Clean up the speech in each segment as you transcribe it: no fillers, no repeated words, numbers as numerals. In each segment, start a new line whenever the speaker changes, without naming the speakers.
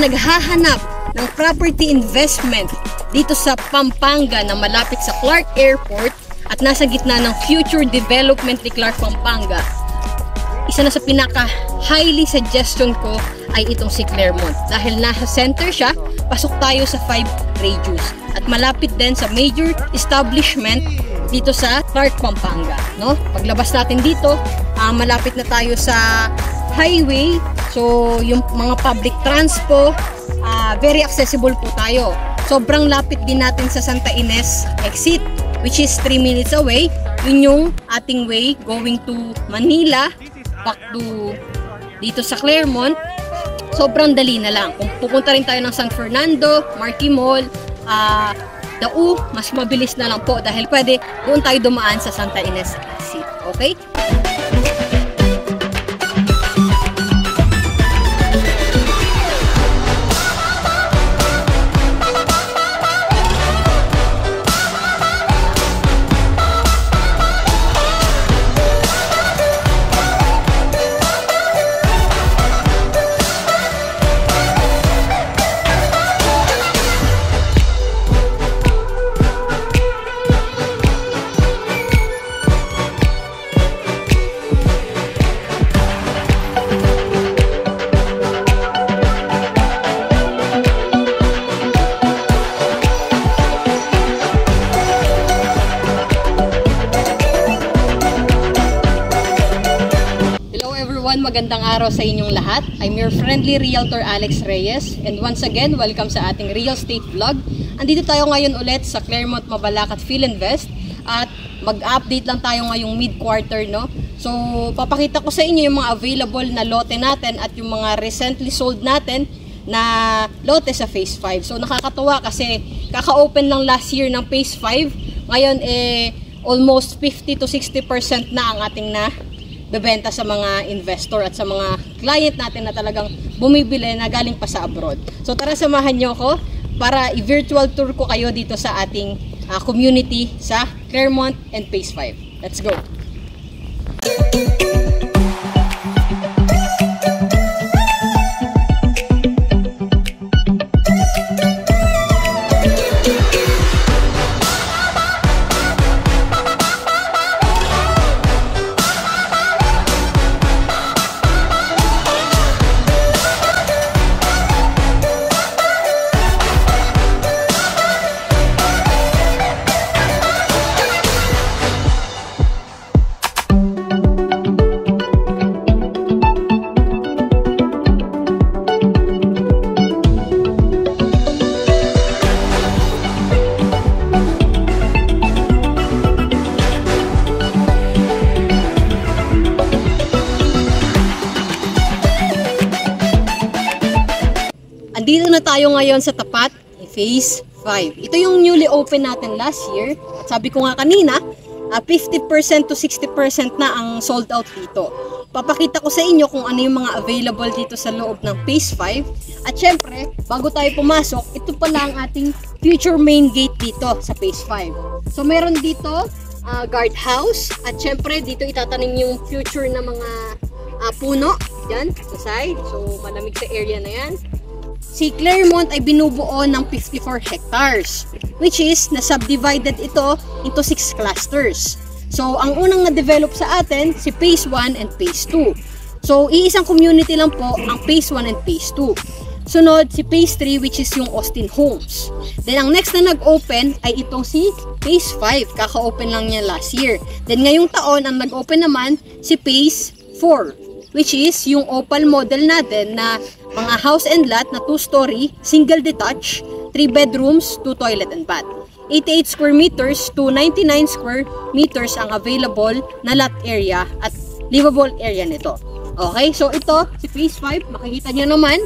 naghahanap ng property investment dito sa Pampanga na malapit sa Clark Airport at nasa gitna ng future development ni Clark, Pampanga, isa na sa pinaka highly suggestion ko ay itong si Claremont. Dahil nasa center siya, pasok tayo sa 5 radius at malapit din sa major establishment dito sa Clark, Pampanga, no? Paglabas natin dito, malapit na tayo sa highway. So, yung mga public transpo, very accessible po tayo. Sobrang lapit din natin sa Santa Ines exit, which is 3 minutes away. Yun yung ating way going to Manila, back to dito sa Claremont. Sobrang dali na lang. Kung pupunta rin tayo ng San Fernando, Marquee Mall, Dau, mas mabilis na lang po dahil pwede doon tayo dumaan sa Santa Ines exit. Okay? Magandang araw sa inyong lahat. I'm your friendly realtor Alex Reyes, and once again, welcome sa ating real estate vlog. Andito tayo ngayon ulit sa Claremont, Mabalacat, Philinvest at mag-update lang tayo ngayong mid-quarter, no? So, papakita ko sa inyo yung mga available na lote natin at yung mga recently sold natin na lote sa Phase 5. So, nakakatuwa kasi kaka-open lang last year ng Phase 5. Ngayon, almost 50 to 60% na ang ating bebenta sa mga investor at sa mga client natin na talagang bumibili na galing pa sa abroad. So tara, samahan nyo ako para i-virtual tour ko kayo dito sa ating community sa Claremont and Phase 5. Let's go! Andito na tayo ngayon sa tapat ni Phase 5. Ito yung newly open natin last year. At sabi ko nga kanina, 50% to 60% na ang sold out dito. Papakita ko sa inyo kung ano yung mga available dito sa loob ng Phase 5. At syempre, bago tayo pumasok, ito pala ang ating future main gate dito sa Phase 5. So meron dito guardhouse. At syempre, dito itatanim yung future na mga puno. Yan, sa side. So malamig sa area na yan. Si Claremont ay binubuo ng 54 hectares, which is na-subdivided ito into 6 clusters. So, ang unang na-develop sa atin, si Phase 1 and Phase 2. So, iisang community lang po ang Phase 1 and Phase 2. Sunod, si Phase 3, which is yung Austin Homes. Then, ang next na nag-open ay itong si Phase 5. Kaka-open lang niya last year. Then, ngayong taon, ang nag-open naman si Phase 4, which is yung Opal model natin na mga house and lot na 2-story, single detached, 3 bedrooms, 2 toilet and bath. 88 square meters to 99 square meters ang available na lot area at livable area nito. Okay, so ito, si Phase 5, makikita nyo naman,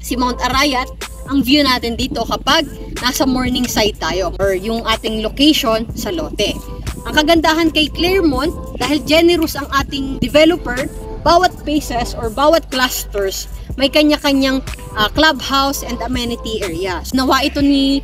si Mount Arayat, ang view natin dito kapag nasa morning side tayo or yung ating location sa lote. Ang kagandahan kay Claremont, dahil generous ang ating developer, bawat phases or bawat clusters may kanya-kanyang clubhouse and amenity areas. Nawa ito ni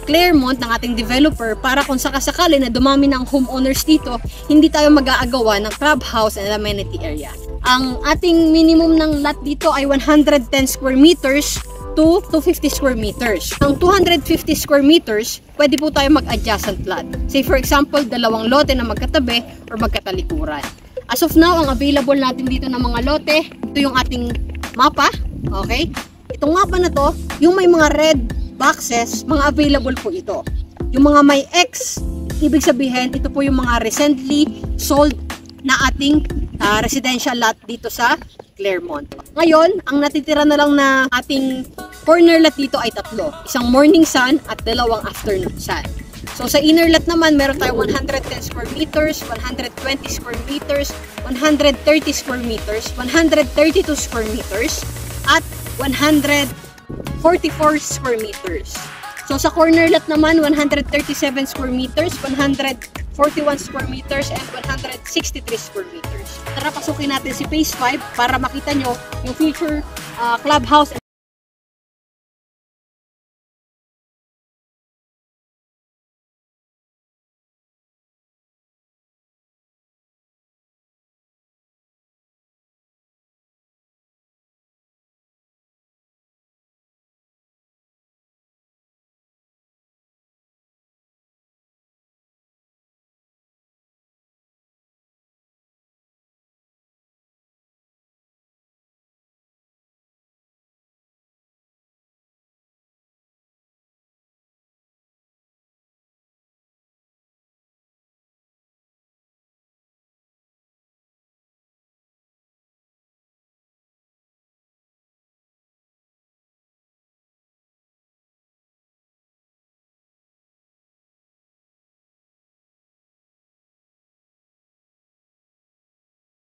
Claremont ng ating developer para kung sakasakali na dumami ng homeowners dito, hindi tayo mag-aagawa ng clubhouse and amenity area. Ang ating minimum ng lot dito ay 110 square meters to 250 square meters. Ang 250 square meters, pwede po tayo mag-adjacent lot. Say for example, dalawang lote na magkatabi or magkatalikuran. As of now, ang available natin dito ng mga lote, ito yung ating mapa. Okay? Itong mapa na to, yung may mga red boxes, mga available po ito. Yung mga may X, ibig sabihin, ito po yung mga recently sold na ating residential lot dito sa Claremont. Ngayon, ang natitira na lang na ating corner lot dito ay tatlo. Isang morning sun at dalawang afternoon sun. So sa inner lot naman, meron tayong 110 square meters, 120 square meters, 130 square meters, 132 square meters, at 144 square meters. So sa corner lot naman, 137 square meters, 141 square meters, and 163 square meters. Tara, pasukin natin si Phase 5 para makita nyo yung future clubhouse.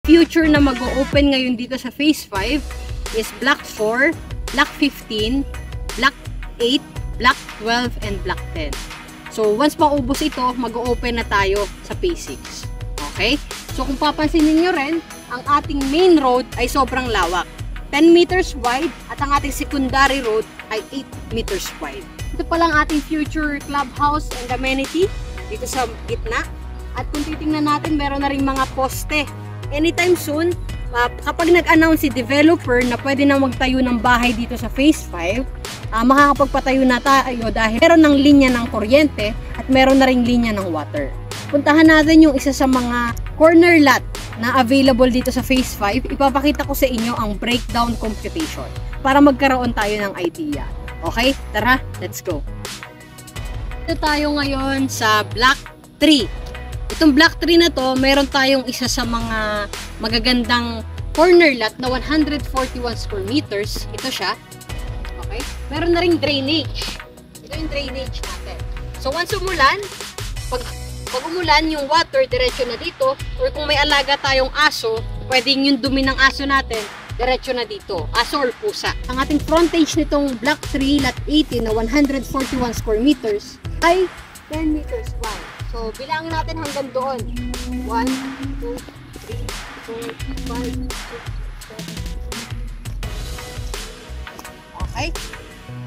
Future na mag-o-open ngayon dito sa Phase 5 is Block 4, Block 15, Block 8, Block 12, and Block 10. So, once maubos ito, mag-o-open na tayo sa Phase 6. Okay? So, kung papansinin nyo rin, ang ating main road ay sobrang lawak. 10 meters wide at ang ating secondary road ay 8 meters wide. Ito palang ating future clubhouse and amenity dito sa gitna. At kung titingnan natin, meron na rin mga poste. Anytime soon, kapag nag-announce si developer na pwede na magtayo ng bahay dito sa Phase 5, makakapagpatayo na tayo dahil meron ng linya ng kuryente at meron na ring linya ng water. Puntahan natin yung isa sa mga corner lot na available dito sa Phase 5. Ipapakita ko sa inyo ang breakdown computation para magkaroon tayo ng idea. Okay? Tara, let's go! Ito tayo ngayon sa Block 3. Itong Block 3 na to, meron tayong isa sa mga magagandang corner lot na 141 square meters. Ito siya. Okay? Meron na ring drainage. Ito yung drainage natin. So once umulan, pag umulan yung water, diretso na dito. Or kung may alaga tayong aso, pwedeng yung dumi ng aso natin, diretso na dito. Aso or pusa. Ang ating frontage nitong Block 3 lot 18 na 141 square meters ay 10 meters wide. So, bilangin natin hanggang doon. 1, 2, 3, 4, 5, 6, 7. Okay?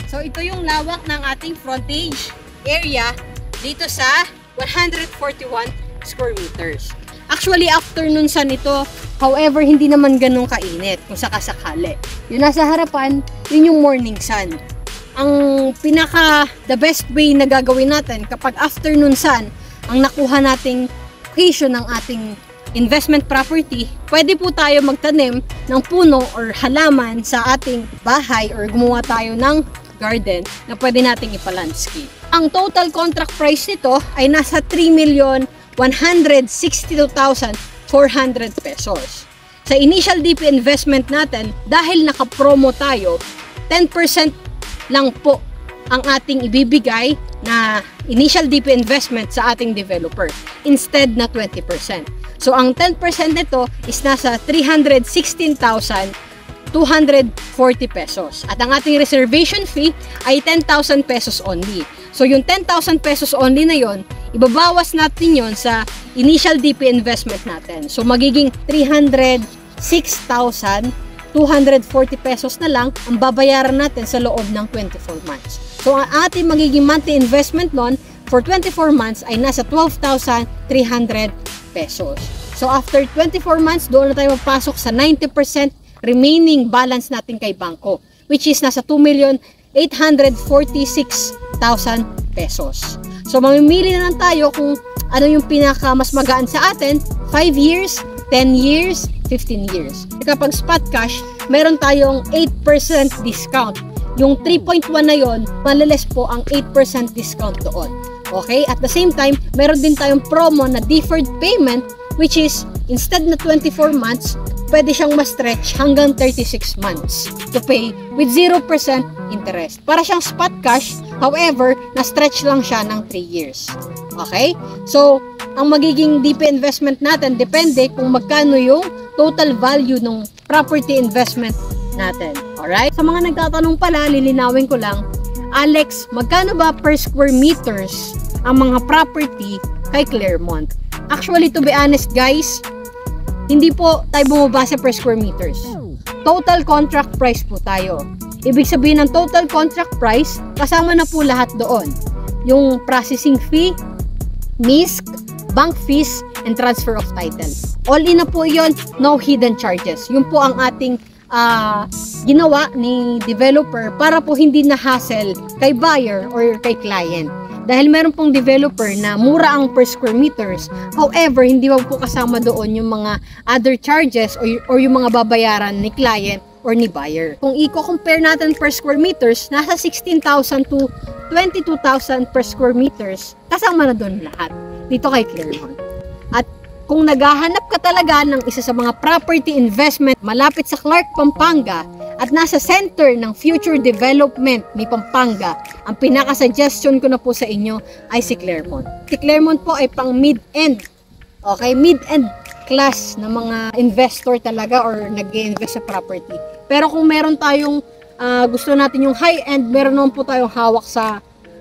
So, ito yung lawak ng ating frontage area dito sa 141 square meters. Actually, afternoon sun ito. However, hindi naman ganun kainit kung sakasakali. Yung nasa harapan, yun yung morning sun. Ang the best way na gagawin natin kapag afternoon sun, ang nakuha nating location ng ating investment property, pwede po tayo magtanim ng puno or halaman sa ating bahay or gumawa tayo ng garden na pwede nating ipa-landscape. Ang total contract price nito ay nasa 3,162,400 pesos. Sa initial DP investment natin, dahil naka-promo tayo, 10% lang po ang ating ibibigay na initial DP investment sa ating developer instead na 20%. So ang 10% nito is nasa 316,240 pesos. At ang ating reservation fee ay 10,000 pesos only. So yung 10,000 pesos only na yon, ibabawas natin yon sa initial DP investment natin. So magiging 306,240 pesos na lang ang babayaran natin sa loob ng 24 months. So ang ating magiging monthly investment loan for 24 months ay nasa 12,300 pesos. So after 24 months, doon na tayo magpasok sa 90% remaining balance natin kay bangko, which is nasa 846,000 pesos. So mamimili na lang tayo kung ano yung pinaka mas magaan sa atin, 5 years, 10 years, 15 years. Kapag spot cash, meron tayong 8% discount. Yung 3.1 na yon, maliles po ang 8% discount doon. Okay? At the same time, meron din tayong promo na deferred payment, which is instead na 24 months, pwede siyang ma-stretch hanggang 36 months to pay with 0% interest. Para siyang spot cash, however, na-stretch lang siya ng 3 years. Okay? So, ang magiging DP investment natin, depende kung magkano yung total value ng property investment natin. Alright? Sa mga nagtatanong pala, lilinawin ko lang, Alex, magkano ba per square meters ang mga property kay Clermont? Actually, to be honest guys, hindi po tayo bumabasa per square meters. Total contract price po tayo. Ibig sabihin ng total contract price, kasama na po lahat doon. Yung processing fee, MISC, bank fees, and transfer of title. All in na po yun, no hidden charges. Yun po ang ating ginawa ni developer para po hindi na hassle kay buyer or kay client. Dahil meron pong developer na mura ang per square meters, however, hindi po kasama doon yung mga other charges or yung mga babayaran ni client or ni buyer. Kung i-compare natin per square meters, nasa 16,000 to 22,000 per square meters, kasama na doon lahat dito kay Clermont. At kung naghahanap ka talaga ng isa sa mga property investment malapit sa Clark, Pampanga at nasa center ng future development ni Pampanga, ang pinaka-suggestion ko na po sa inyo ay si Clermont. Si Clermont po ay pang mid-end. Okay, mid-end class na mga investor talaga or nag-i-invest sa property. Pero kung meron tayong gusto natin yung high-end, meron naman po tayong hawak sa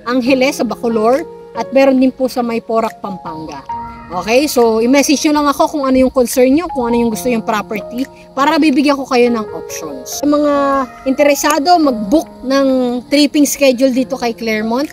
Angeles, sa Bacolor, at meron din po sa May Porac, Pampanga. Okay, so i-message nyo lang ako kung ano yung concern nyo, kung ano yung gusto yung property, para bibigyan ko kayo ng options. Sa mga interesado mag-book ng tripping schedule dito kay Clermont,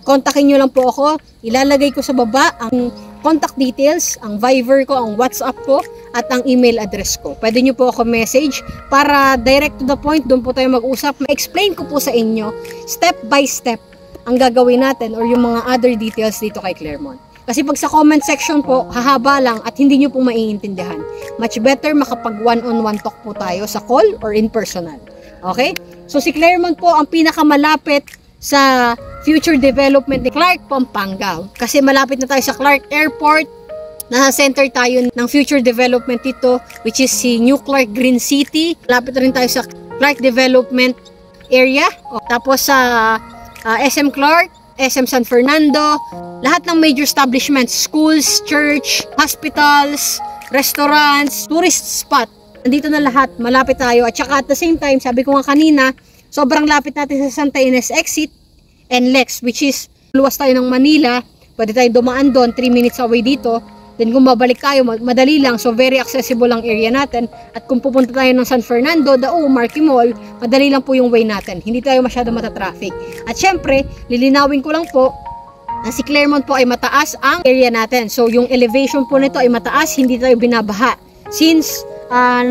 kontakin nyo lang po ako. Ilalagay ko sa baba ang contact details, ang Viber ko, ang WhatsApp ko, at ang email address ko. Pwede nyo po ako message para direct to the point, doon po tayo mag-usap. Ma-explain ko po sa inyo, step by step, ang gagawin natin or yung mga other details dito kay Clermont. Kasi pag sa comment section po, hahaba lang at hindi nyo po maiintindihan. Much better makapag one-on-one talk po tayo sa call or in personal. Okay? So si Clermont po ang pinakamalapit sa future development ni Clark, Pampanga. Kasi malapit na tayo sa Clark Airport. Nasa center tayo ng future development dito, which is si New Clark Green City. Malapit na rin tayo sa Clark Development Area. Tapos sa SM Clark, SM San Fernando, lahat ng major establishments, schools, church, hospitals, restaurants, tourist spot. Nandito na lahat, malapit tayo. At saka at the same time, sabi ko nga kanina, sobrang lapit natin sa Santa Ines Exit and Lex, which is luwas tayo ng Manila. Pwede tayo dumaan doon, 3 minutes away dito. Then kung babalik tayo, madali lang. So very accessible ang area natin. At kung pupunta tayo ng San Fernando, Dao, Marquee Mall, madali lang po yung way natin. Hindi tayo masyado matatraffic. At syempre, lilinawin ko lang po na si Clermont po ay mataas ang area natin. So yung elevation po nito ay mataas, hindi tayo binabaha. Since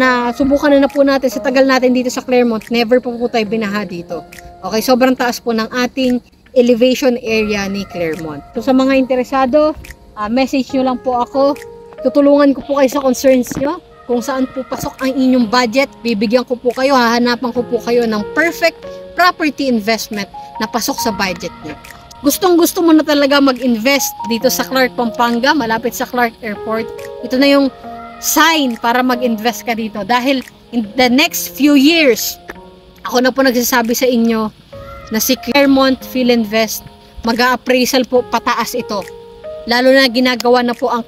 nasubukan na po natin sa tagal natin dito sa Clermont, never po tayo binaha dito. Okay, sobrang taas po ng ating elevation area ni Clermont. So sa mga interesado, message nyo lang po ako. Tutulungan ko po kayo sa concerns nyo. Kung saan po pasok ang inyong budget, bibigyan ko po kayo, hahanapan ko po kayo ng perfect property investment na pasok sa budget nyo. Gustong gusto mo na talaga mag-invest dito sa Clark, Pampanga, malapit sa Clark Airport. Ito na yung sign para mag-invest ka dito. Dahil in the next few years, ako na po nagsasabi sa inyo na si Clermont Philinvest, mag-a-appraisal po pataas ito. Lalo na ginagawa na po ang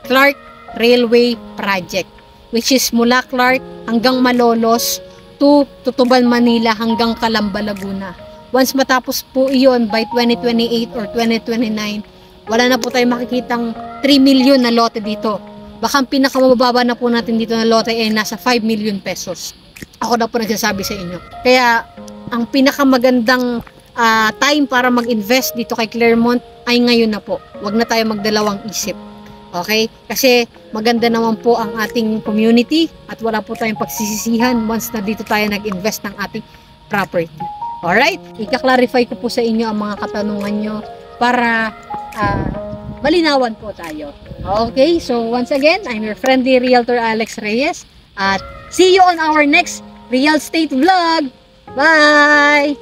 Clark Railway Project, which is mula Clark hanggang Malolos to Tutuban, Manila hanggang Calamba, Laguna. Once matapos po iyon by 2028 or 2029, wala na po tayong makikitang 3 million na lote dito. Baka ang pinakamababa na po natin dito na lote ay nasa 5 million pesos. Ako na po nagsasabi sa inyo. Kaya ang pinakamagandang time para mag-invest dito kay Clermont ay ngayon na po. Huwag na tayo magdalawang isip. Okay? Kasi maganda naman po ang ating community at wala po tayong pagsisisihan once na dito tayo nag-invest ng ating property. Alright, ika-clarify ko po sa inyo ang mga katanungan nyo para malinawan po tayo. Okay, so once again, I'm your friendly Realtor Alex Reyes at see you on our next real estate vlog. Bye!